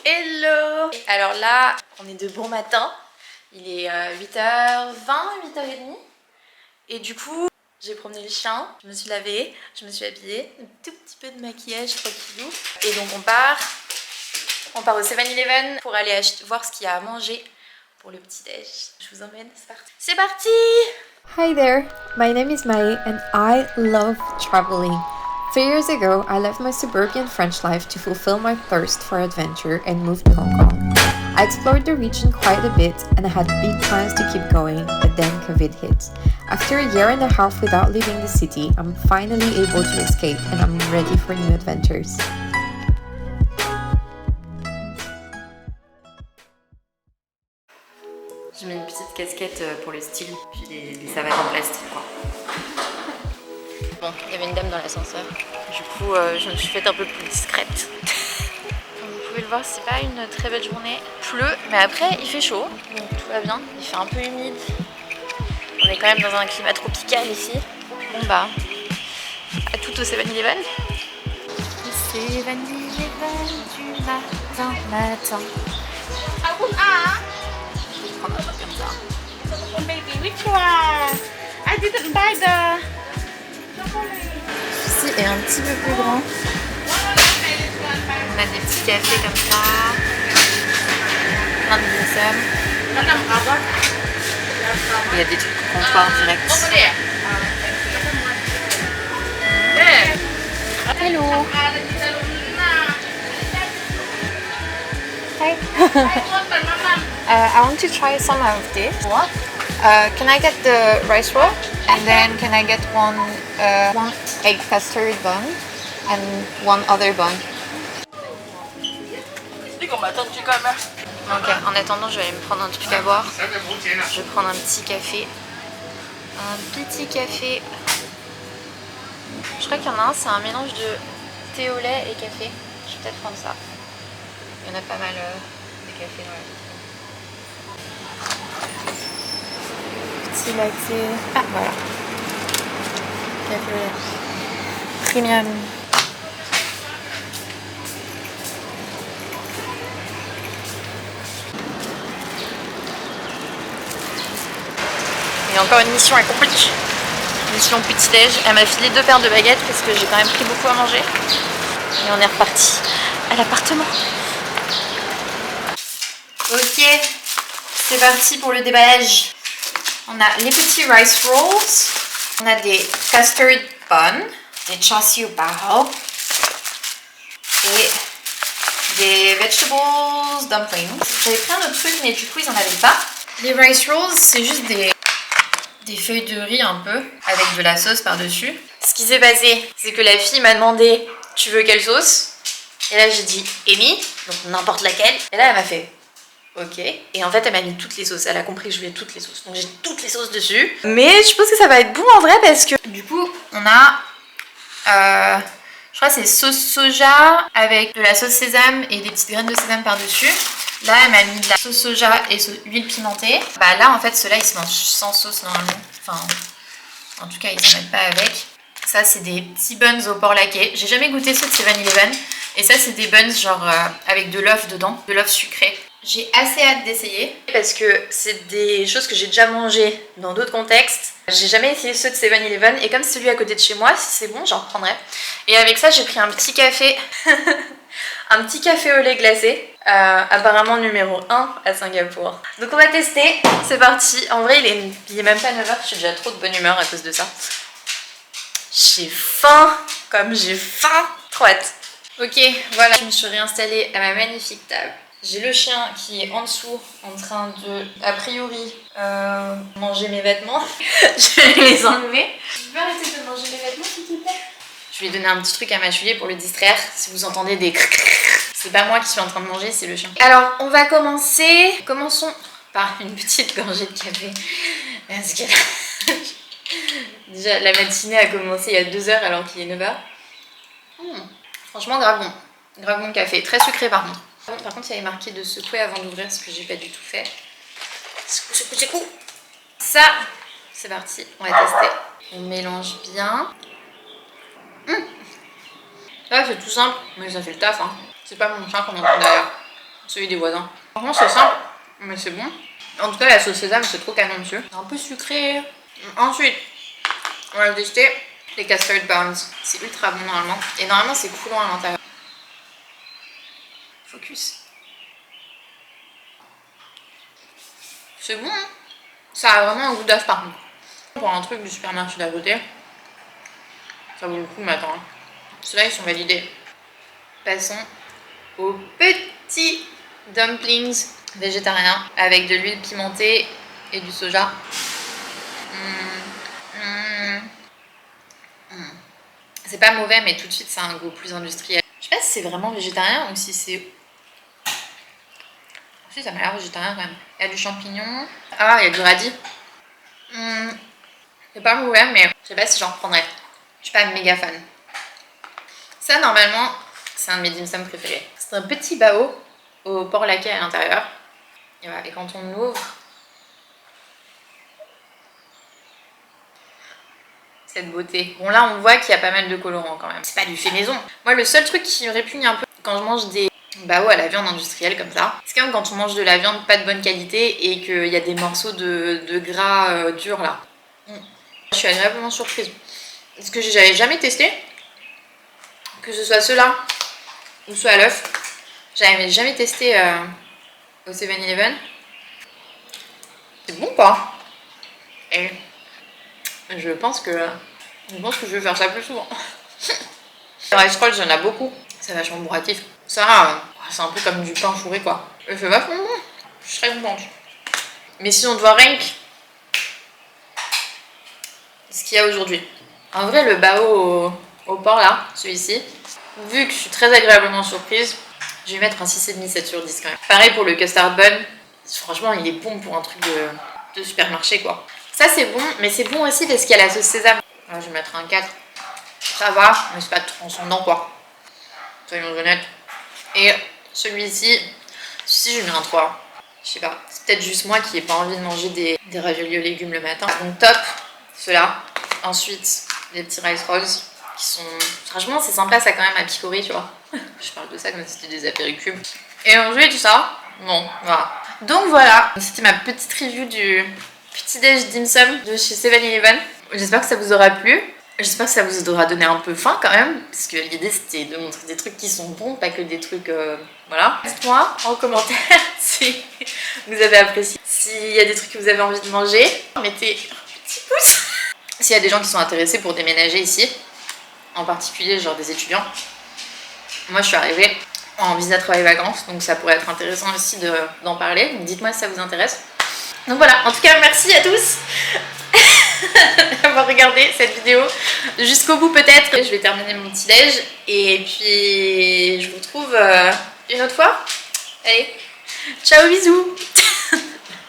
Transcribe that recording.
Hello. Alors là, on est de bon matin. Il est 8h20, 8h30. Et du coup, j'ai promené le chien, je me suis lavée, je me suis habillée, un tout petit peu de maquillage tranquillou. Et donc on part au 7-Eleven pour aller voir ce qu'il y a à manger pour le petit-déj. Je vous emmène, c'est parti. C'est parti! Hi there, my name is Maë and I love traveling. 3 years ago, I left my suburban French life to fulfill my thirst for adventure and moved to Hong Kong. I explored the region quite a bit and I had big plans to keep going, but then COVID hit. After a year and a half without leaving the city, I'm finally able to escape and I'm ready for new adventures. Je mets une petite casquette pour le style, puis des savates en plastique quoi. Bon, il y avait une dame dans l'ascenseur, du coup je me suis faite un peu plus discrète. Comme vous pouvez le voir, c'est pas une très belle journée. Il pleut, mais après il fait chaud, donc tout va bien. Il fait un peu humide. On est quand même dans un climat tropical ici. Bon bah, à tout au 7-Eleven. 7-Eleven du matin. Baby, which one? I didn't buy the. Celui-ci est un petit peu plus grand. On a des petits cafés comme ça. Plein de dimsum. Il y a des trucs au comptoir direct. Hello. Hi. I want to try some of this. What? Can I get the rice roll? And then can I get one egg custard bun and one other bun? Ok, en attendant, je vais aller me prendre un truc à boire. Je vais prendre un petit café. Un petit café. Je crois qu'il y en a un, c'est un mélange de thé au lait et café. Je vais peut-être prendre ça. Il y en a pas mal de café dans la vie. Petit latte. Ah, voilà. Café au lait. Premium. Et encore une mission accomplie. Mission petit-déj. Elle m'a filé 2 paires de baguettes parce que j'ai quand même pris beaucoup à manger. Et on est reparti à l'appartement. Ok, c'est parti pour le déballage. On a les petits rice rolls. On a des custard buns, des char siu bao et des vegetables dumplings. J'avais pris un autre truc mais du coup ils en avaient pas. Les rice rolls c'est juste des feuilles de riz un peu avec de la sauce par dessus. Ce qui s'est passé c'est que la fille m'a demandé tu veux quelle sauce? Et là j'ai dit Amy, donc n'importe laquelle. Et là elle m'a fait ok. Et en fait elle m'a mis toutes les sauces, elle a compris que je voulais toutes les sauces. Donc j'ai toutes les sauces dessus. Mais je pense que ça va être bon en vrai parce que du coup on a je crois que c'est sauce soja avec de la sauce sésame et des petites graines de sésame par dessus. Là elle m'a mis de la sauce soja et huile pimentée. Bah là en fait ceux-là ils se mangent sans sauce normalement. Enfin en tout cas ils en mettent pas avec. Ça c'est des petits buns au porc laqué. J'ai jamais goûté ceux de 7-Eleven. Et ça c'est des buns genre avec de l'œuf dedans, de l'œuf sucré. J'ai assez hâte d'essayer parce que c'est des choses que j'ai déjà mangées dans d'autres contextes. J'ai jamais essayé ceux de 7-Eleven et comme c'est celui à côté de chez moi, si c'est bon j'en reprendrai. Et avec ça j'ai pris un petit café, un petit café au lait glacé, apparemment numéro 1 à Singapour. Donc on va tester, c'est parti. En vrai il est même pas 9h, je suis déjà trop de bonne humeur à cause de ça. J'ai faim, comme j'ai faim, trop hâte. Ok, voilà, je me suis réinstallée à ma magnifique table. J'ai le chien qui est en dessous en train de, a priori, manger mes vêtements. Je vais les enlever. Tu peux arrêter de manger mes vêtements s'il te plaît? Je vais lui donner un petit truc à mâchouiller pour le distraire. Si vous entendez des c'est pas moi qui suis en train de manger, c'est le chien. Alors, on va commencer. Commençons par une petite gorgée de café. Parce que déjà, la matinée a commencé il y a 2 heures alors qu'il est 9h. Franchement, grave bon. Grave bon café. Très sucré par contre. Par contre, il y avait marqué de secouer avant d'ouvrir, ce que j'ai pas du tout fait. Secoue, secoue, secoue. Ça, c'est parti. On va tester. On mélange bien. Là, c'est tout simple, mais ça fait le taf. Hein. C'est pas mon chien qu'on entend d'ailleurs. celui des voisins. Franchement c'est simple, mais c'est bon. En tout cas la sauce sésame c'est trop canon monsieur. Un peu sucré. Ensuite, on va tester les custard buns. C'est ultra bon normalement. Et normalement c'est coulant à l'intérieur. Focus. C'est bon hein. Ça a vraiment un goût d'œuf par contre. Pour un truc du supermarché d'à côté, ça vaut le coup maintenant. Hein. Ceux-là ils sont validés. Passons aux petits dumplings végétariens avec de l'huile pimentée et du soja. C'est pas mauvais mais tout de suite ça a un goût plus industriel. Je sais pas si c'est vraiment végétarien ou si c'est... Si ça m'a l'air végétarien quand même. Il y a du champignon. Ah il y a du radis. C'est pas mauvais mais je sais pas si j'en reprendrais. Je suis pas méga fan. Ça normalement c'est un de mes dim sum préférés. C'est un petit bao au porc laquais à l'intérieur. Et voilà, et quand on ouvre, cette beauté. Bon là on voit qu'il y a pas mal de colorants quand même. C'est pas du fait maison. Moi le seul truc qui me répugne un peu quand je mange des bao à la viande industrielle comme ça, c'est quand même quand on mange de la viande pas de bonne qualité et qu'il y a des morceaux de gras dur là. Je suis agréablement surprise. Parce que j'avais jamais testé, que ce soit ceux-là ou ceux à l'œuf. J'avais jamais testé au 7-Eleven. C'est bon quoi. Et je pense que je vais faire ça plus souvent. Les rice rolls, il y en a beaucoup. C'est vachement bourratif. Ça, c'est un peu comme du pain fourré quoi. Et c'est vachement bon. Je serais contente. Mais si on doit rank ce qu'il y a aujourd'hui. En vrai, le bao au porc là, celui-ci, vu que je suis très agréablement surprise, je vais mettre un 6,5, 7 sur 10 quand même. Pareil pour le custard bun. Franchement, il est bon pour un truc de supermarché quoi. Ça c'est bon, mais c'est bon aussi parce qu'il y a la sauce sésame. Alors, je vais mettre un 4. Ça va, mais c'est pas transcendant quoi. Soyons honnêtes. Et celui-ci, je mets un 3. Je sais pas, c'est peut-être juste moi qui n'ai pas envie de manger des raviolis aux légumes le matin. Donc top, ceux-là. Ensuite, les petits rice rolls qui sont... Franchement, c'est sympa ça quand même à picorer, tu vois. Je parle de ça comme si c'était des apéricubes. Et ensuite, tout ça, bon, voilà. Donc voilà, c'était ma petite review du petit-déj dim sum de chez 7-Eleven. J'espère que ça vous aura plu. J'espère que ça vous aura donné un peu faim quand même, parce que l'idée c'était de montrer des trucs qui sont bons, pas que des trucs... voilà. Dites-moi en commentaire si vous avez apprécié. S'il y a des trucs que vous avez envie de manger, mettez un petit pouce. S'il y a des gens qui sont intéressés pour déménager ici, en particulier genre des étudiants. Moi je suis arrivée en visa travail-vacances, donc ça pourrait être intéressant aussi d'en parler. Donc dites-moi si ça vous intéresse. Donc voilà, en tout cas merci à tous d'avoir regardé cette vidéo jusqu'au bout peut-être. Je vais terminer mon petit déj et puis je vous retrouve une autre fois. Allez, ciao, bisous.